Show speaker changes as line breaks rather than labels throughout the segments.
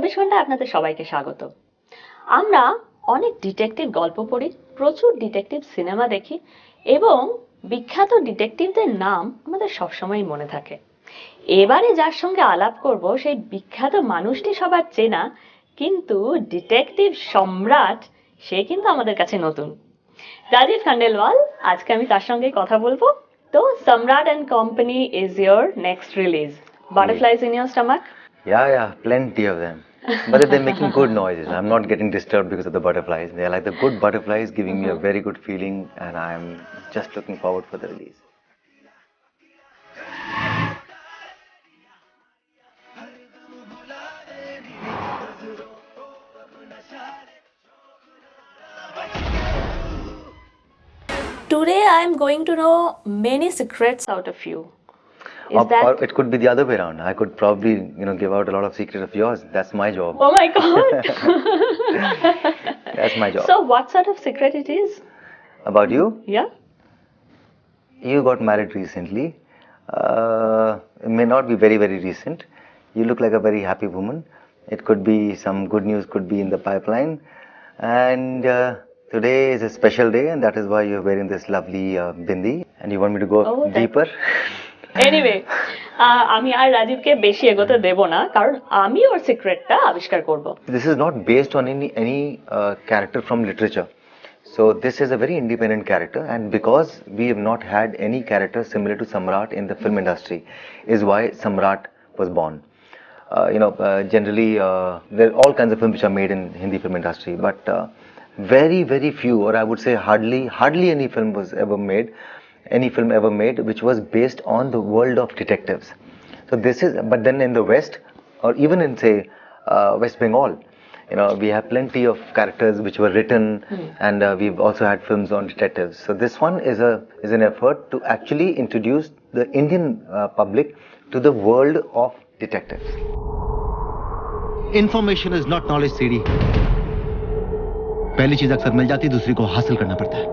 চব্বিশ ঘন্টায় আপনাদের সবাইকে স্বাগত। আমরা অনেক ডিটেকটিভ গল্প পড়ি, প্রচুর ডিটেকটিভ সিনেমা দেখি এবং বিখ্যাত ডিটেকটিভদের নাম আমাদের সবসময়ই মনে থাকে। এবারে যার সঙ্গে আলাপ করব সেই বিখ্যাত মানুষটি সবার চেনা, কিন্তু ডিটেকটিভ সম্রাট সে কিন্তু আমাদের কাছে নতুন। রাজীব খান্ডেলওয়াল, আজকে আমি তার সঙ্গে কথা বলবো। তো সম্রাট and company is your next release. Butterflies in your stomach?
Yeah, plenty of them. But they're making good noises. I'm not getting disturbed because of the butterflies. They're like the good butterflies giving me a very good feeling, and I'm just looking forward for the release.
Today I am going to know many secrets out of you.
Or it could be the other way around. I could probably, give out a lot of secrets of yours. That's my job.
Oh my God!
That's my job.
So what sort of secret it is?
About you?
Yeah?
You got married recently. It may not be very, very recent. You look like a very happy woman. It could be some good news could be in the pipeline. And today is a special day, and that is why you're wearing this lovely bindi. And you want me to go deeper?
Anyway, আমি আর রাজীবকে বেশি এগোতে দেব না, কারণ আমি ওর সিক্রেটটা আবিষ্কার করব।
This is not based on any character from literature. So this is a very independent character, and because we have not had any character similar to Samrat in the film industry, is why Samrat was born. Generally there are all kinds of films which are made in Hindi film industry, but very, very few, or I would say hardly any film was ever made. Any film ever made which was based on the world of detectives. So this is, but then in the West, or even in say West Bengal, we have plenty of characters which were written, and we've also had films on detectives. So this one is an effort to actually introduce the Indian public to the world of detectives.
Information is not knowledge, CD. पहली चीज अक्सर मिल जाती, दूसरी को हासिल करना पड़ता है।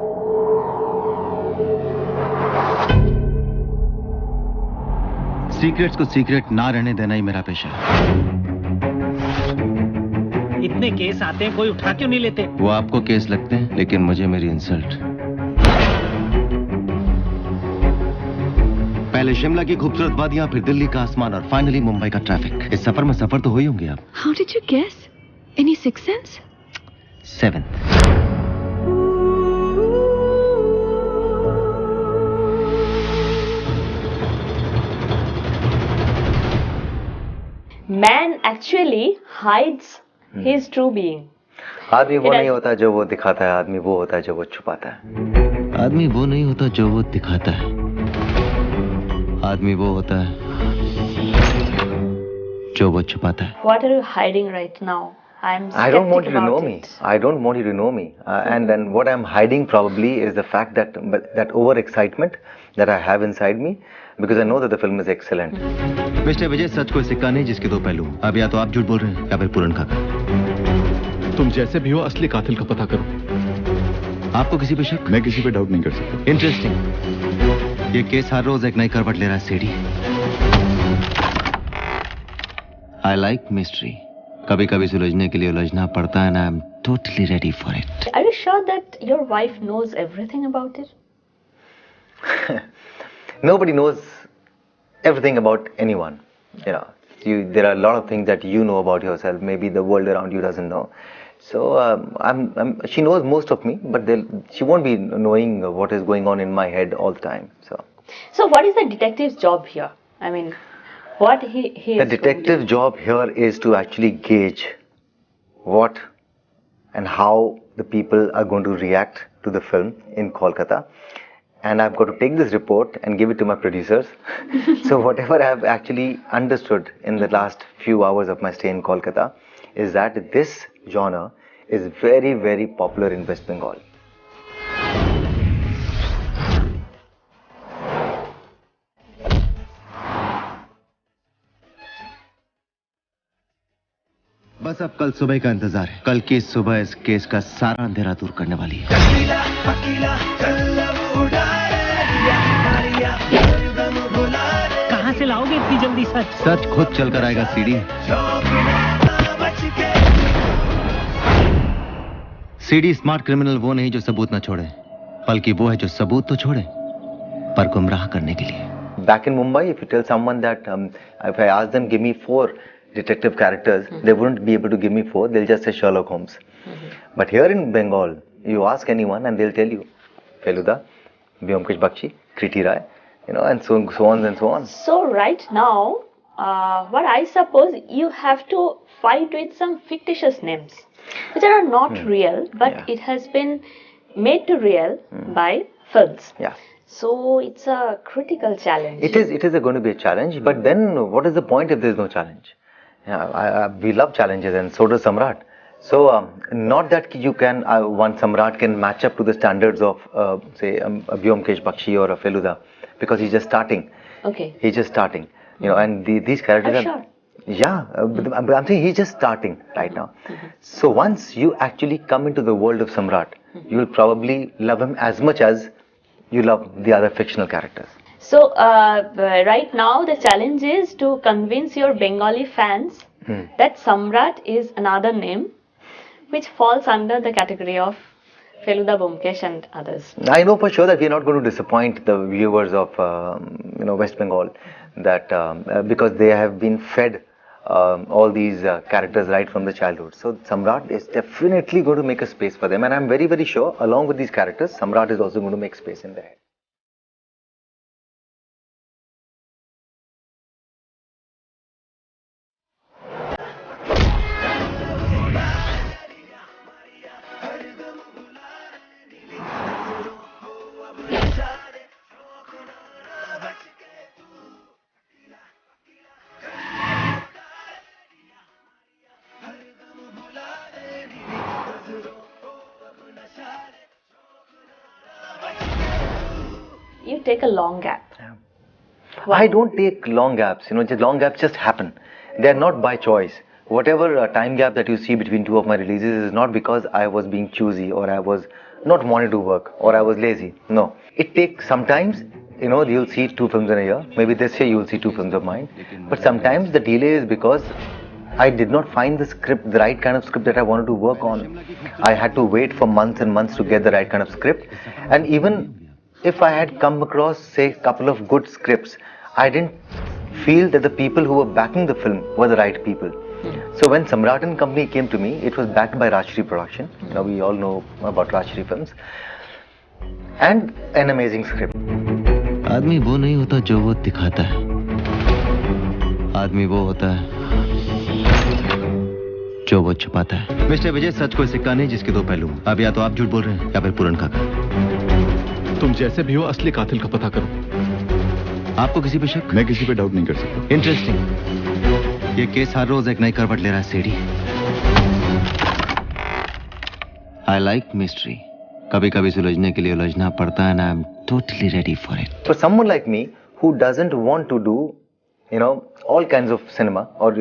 सीक्रेट्स को सीक्रेट ना रहने देना ही मेरा पेशा है।
इतने केस आते हैं, कोई उठा क्यों नहीं लेते?
वो आपको केस लगते हैं, लेकिन मुझे मेरी इंसल्ट। पहले शिमला की खूबसूरत वादियां, फिर दिल्ली का आसमान और फाइनली मुंबई का ट्रैफिक। इस सफर में सफर तो हो ही होंगे आप।
How did you guess? Any sixth sense?
Seventh.
Man actually hides his true being.
आदमी वो नहीं होता जो वो दिखाता है, आदमी वो होता है जो वो छुपाता है।
आदमी वो नहीं होता जो वो दिखाता है, आदमी वो होता है जो वो छुपाता है।
What are you hiding right now?
I don't want you to know me. I don't want you to know me. And then what I'm hiding probably is the fact that over excitement that I have inside me, because I know that the film is excellent.
Mister Vijay, सच कोई सिक्का नहीं जिसके दो पहलू। अब या तो आप झूठ बोल रहे हैं या फिर पूरन खाकर।
तुम जैसे भी हो, असली कातिल का पता करो।
आपको किसी पे शक?
मैं किसी पे डाउट नहीं कर सकता।
इंटरेस्टिंग। ये केस हर रोज एक नई करवट ले रहा है, सीडी। I like mystery. कभी कभी सुलझने के लिए उलझना पड़ता है, and I'm totally ready for it.
Are you sure that your wife knows everything about it?
Nobody knows everything about anyone. There are a lot of things that you know about yourself. Maybe the world around you doesn't know. So she knows most of me, but she won't be knowing what is going on in my head all the time.
So what is the detective's job here? I mean, what he
the detective job here is to actually gauge what and how the people are going to react to the film in Kolkata. And I've got to take this report and give it to my producers. So whatever I've actually understood in the last few hours of my stay in Kolkata is that this genre is very, very popular in West Bengal.
बस अब कल सुबह का इंतजार है। कल की सुबह इस केस का सारा अंधेरा दूर करने वाली है।
कहाँ से लाओगे इतनी जल्दी सच?
सच खुद चलकर आएगा, सीडी। सीडी स्मार्ट क्रिमिनल वो नहीं जो सबूत ना छोड़े, बल्कि वो है जो सबूत तो छोड़े पर गुमराह करने के लिए।
Back in Mumbai, if you tell someone that if I ask them, give me 4 detective characters, they wouldn't be able to give me 4. They'll just say Sherlock Holmes. But here in Bengal, you ask anyone and they'll tell you Feluda, Vyomkesh Bakshi, Kriti Rai, and so on and so on.
So right now, what I suppose you have to fight with some fictitious names, which are not real, but
Yeah.
it has been made to real by films.
Yeah.
So it's a critical challenge.
It is going to be a challenge, but then what is the point if there's no challenge? Yeah, we love challenges, and so does Samrat. So not that you can, one Samrat can match up to the standards of, say, a Vyomkesh Bakshi or a Feluda, because he's just starting.
Okay.
He's just starting, and these characters
I'm
are.
sure.
Yeah, but I'm saying he's just starting right now. So once you actually come into the world of Samrat, you'll probably love him as much as you love the other fictional characters.
So right now the challenge is to convince your Bengali fans that Samrat is another name which falls under the category of Feluda, Vyomkesh and others.
I know for sure that we're not going to disappoint the viewers of West Bengal, that because they have been fed all these characters right from the childhood. So Samrat is definitely going to make a space for them, and I'm very, very sure along with these characters, Samrat is also going to make space in their head.
You take a long gap.
I don't take long gaps, just long gaps just happen. They are not by choice. Whatever time gap that you see between two of my releases is not because I was being choosy or I was not wanting to work or I was lazy. No. It takes sometimes, you'll see 2 films in a year. Maybe this year you'll see 2 films of mine. But sometimes the delay is because I did not find the right kind of script that I wanted to work on. I had to wait for months and months to get the right kind of script. And even if I had come across, say, a couple of good scripts, I didn't feel that the people who were backing the film were the right people. So when Samrat and Company came to me, it was backed by Rajshri Production. We all know about Rajshri Films. And an amazing script.
आदमी वो नहीं होता जो वो दिखाता है, आदमी वो होता है जो वो छुपाता है। मिस्टर विजय, सच कोई सिक्का नहीं जिसके 2 पहलू। अब या तो आप झूठ बोल रहे हैं या फिर पूरन काका।
तुम जैसे भी हो असली कातिल का पता करो।
आपको किसी पे शक?
मैं किसी पे डाउट नहीं कर सकता।
इंटरेस्टिंग। ये केस हर रोज एक नई करवट ले रहा है सीडी। I like mystery. कभी कभी सुलझने के लिए उलझना पड़ता है, and I'm totally ready for it.
For someone like me who doesn't want to do, all kinds of cinema, or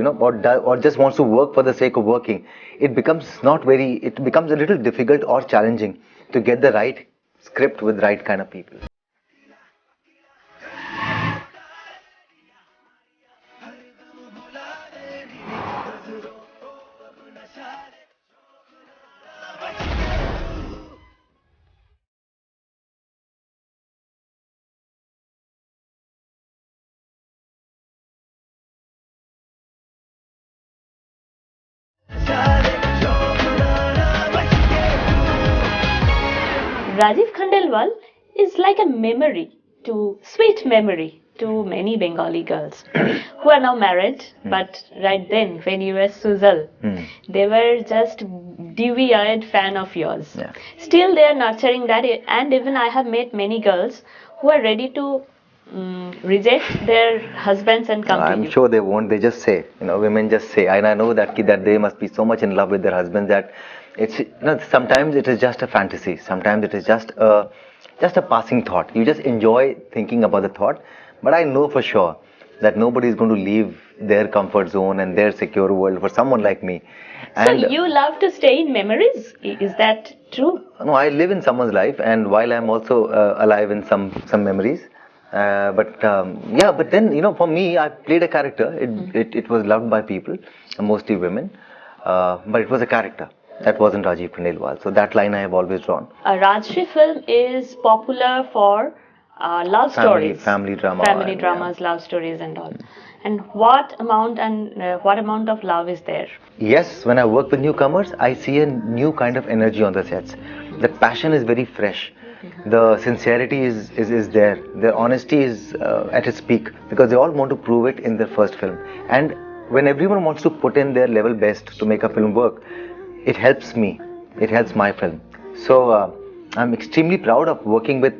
just wants to work for the sake of working, it becomes a little difficult or challenging to get the right script with the right kind of people.
Rajiv Khandelwal is like a sweet memory to many Bengali girls who are now married, but right then when you were Sujal, they were just dewy-eyed fan of yours.
Yeah.
Still they are nurturing that, and even I have met many girls who are ready to reject their husbands and come to
I'm
you.
sure they won't. They just say, women just say, and I know that they must be so much in love with their husbands that it's, sometimes it is just a fantasy. Sometimes it is just a passing thought. You just enjoy thinking about the thought. But I know for sure that nobody is going to leave their comfort zone and their secure world for someone like me. And
so you love to stay in memories? Is that true?
No, I live in someone's life, and while I'm also alive in some memories. But then, for me, I played a character. It was loved by people, mostly women, but it was a character. That wasn't Rajiv Khandelwal. So that line I have always drawn.
A Rajshri film is popular for love stories,
family drama,
family
and,
dramas, love stories, and all. And what amount of love is there?
Yes, when I work with newcomers, I see a new kind of energy on the sets. The passion is very fresh. The sincerity is there. The honesty is at its peak because they all want to prove it in their first film. And when everyone wants to put in their level best to make a film work, it helps me. It helps my film. So I'm extremely proud of working with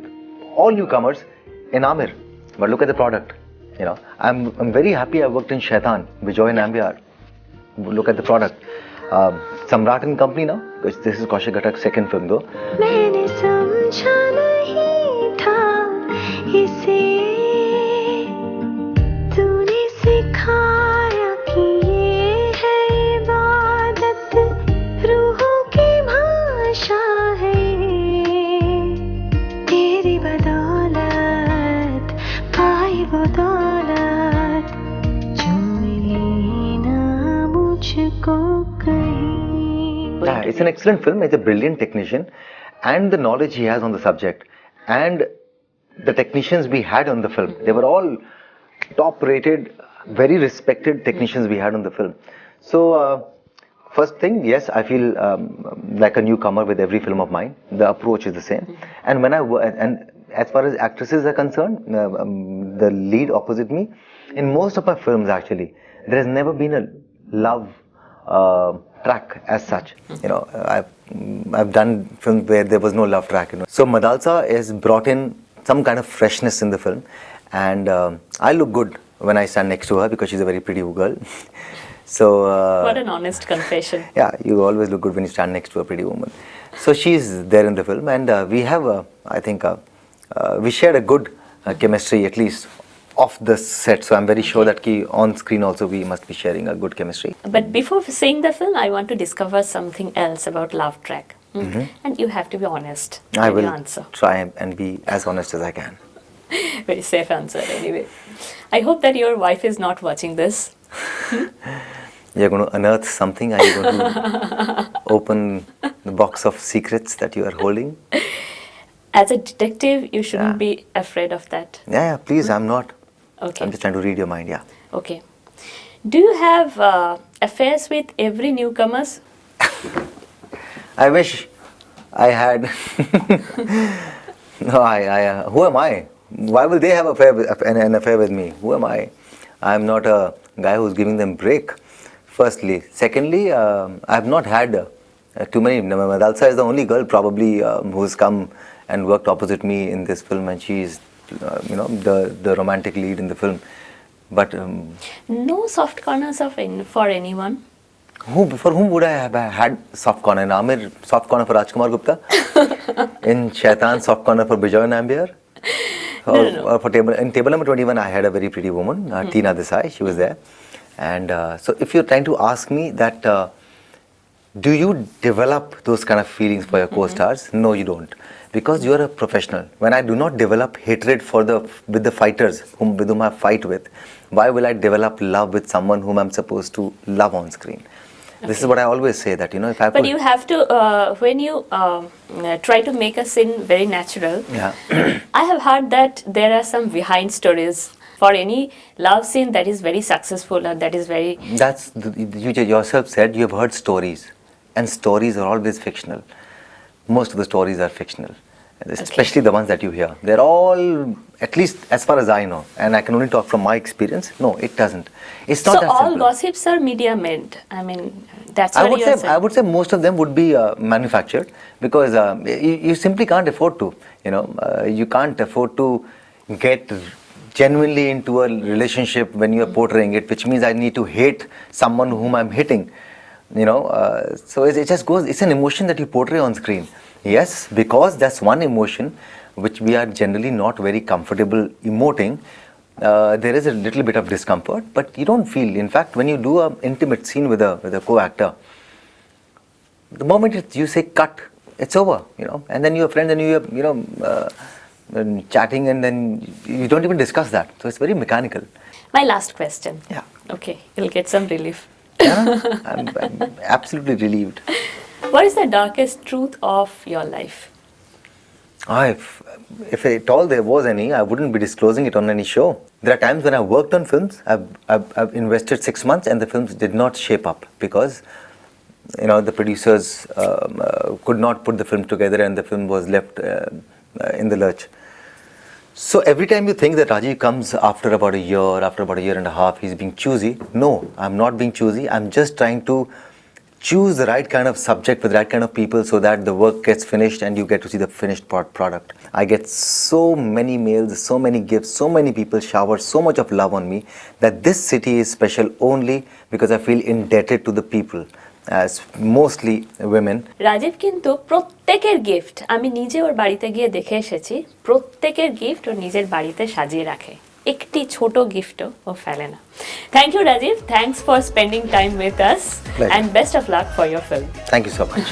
all newcomers in Amir. But look at the product. You know, I'm very happy I worked in Shaitan, Bijoy Nambiar. Look at the product. Samrat and Company now, because this is Kaushik Ghatak's second film though.
मैंने समझा नहीं था इसे तूने सिखाया कि ये है इबादत रूहों की भाषा है तेरी बदौलत पाई वो दौलत जो मिली ना मुझको कहीं
Yeah, it's an excellent film. It's a brilliant technician, and the knowledge he has on the subject, and the technicians we had on the film, they were all top-rated, very respected technicians we had on the film. So, first thing, yes, I feel like a newcomer with every film of mine. The approach is the same, and and as far as actresses are concerned, the lead opposite me, in most of my films actually, there has never been a love track as such. You know, I've done films where there was no love track. You know, so Madalsa has brought in some kind of freshness in the film, and I look good when I stand next to her because she's a very pretty girl. So
What an honest confession.
yeah, you always look good when you stand next to a pretty woman. So she's there in the film, and we have, I think, we shared a good chemistry at least off the set. So I'm very sure that on screen also we must be sharing a good chemistry.
But before seeing the film, I want to discover something else about love track. And you have to be honest
I
when
will
you answer.
try and be as honest as I can.
Very safe answer anyway. I hope that your wife is not watching this.
You're going to unearth something? Are you going to open the box of secrets that you are holding?
As a detective, you shouldn't be afraid of that.
Yeah, please, I'm not.
Okay.
I'm just trying to read your mind, yeah.
Okay. Do you have affairs with every newcomers?
I wish I had. No, who am I? Why will they have an affair with me? Who am I? I'm not a guy who's giving them break, firstly. Secondly, I've not had too many. Madalsa is the only girl probably who's come and worked opposite me in this film, and she's, the romantic lead in the film. But
No soft corners for anyone?
for whom would I have had soft corner? In Amir, soft corner for Rajkumar Gupta. In Shaitan, soft corner for Bijoy Nambiar. Or for in table number 21, I had a very pretty woman, Tina Desai. She was there. And so if you're trying to ask me that, do you develop those kind of feelings for your co-stars? No, you don't. Because you are a professional. When I do not develop hatred with the fighters with whom I fight with, why will I develop love with someone whom I'm supposed to love on screen? This is what I always say, that, if I
But you have to, when you try to make a scene very natural,
yeah.
I have heard that there are some behind stories for any love scene that is very successful and that is very...
That's, you yourself said, you have heard stories. And stories are always fictional. Most of the stories are fictional. Especially the ones that you hear. They're all, at least as far as I know, and I can only talk from my experience, no, it doesn't. It's not
So
that
all
simple.
gossips are media made. I mean, that's what you are saying.
I would say most of them would be manufactured, because you simply can't afford to. You can't afford to get genuinely into a relationship when you are portraying it, which means I need to hate someone whom I'm hitting. So it just goes. It's an emotion that you portray on screen. Yes, because that's one emotion which we are generally not very comfortable emoting. There is a little bit of discomfort, but you don't feel. In fact, when you do an intimate scene with a co-actor, the moment you say cut, it's over. And then your friends and you chatting, and then you don't even discuss that. So it's very mechanical.
My last question.
Yeah.
Okay, you'll get some relief.
Yeah, I'm absolutely relieved.
What is the darkest truth of your life?
If at all there was any, I wouldn't be disclosing it on any show. There are times when I worked on films, I've invested 6 months and the films did not shape up because the producers could not put the film together and the film was left in the lurch. So every time you think that Rajiv comes after about a year and a half, he's being choosy. No, I'm not being choosy. I'm just trying to choose the right kind of subject with the right kind of people so that the work gets finished and you get to see the finished product. I get so many mails, so many gifts, so many people shower so much of love on me that this city is special only because I feel indebted to the people, as mostly women.
Rajib কিন্তু প্রত্যেকের gift, আমি নিজে ওর বাড়িতে গিয়ে দেখে এসেছি, প্রত্যেকের gift ও নিজের বাড়িতে সাজিয়ে রাখে, একটি ছোট গিফটও ও ফেলে না। Thank you Rajiv, thanks for spending time with us
Pleasure.
And best of luck for your film.
Thank you so much.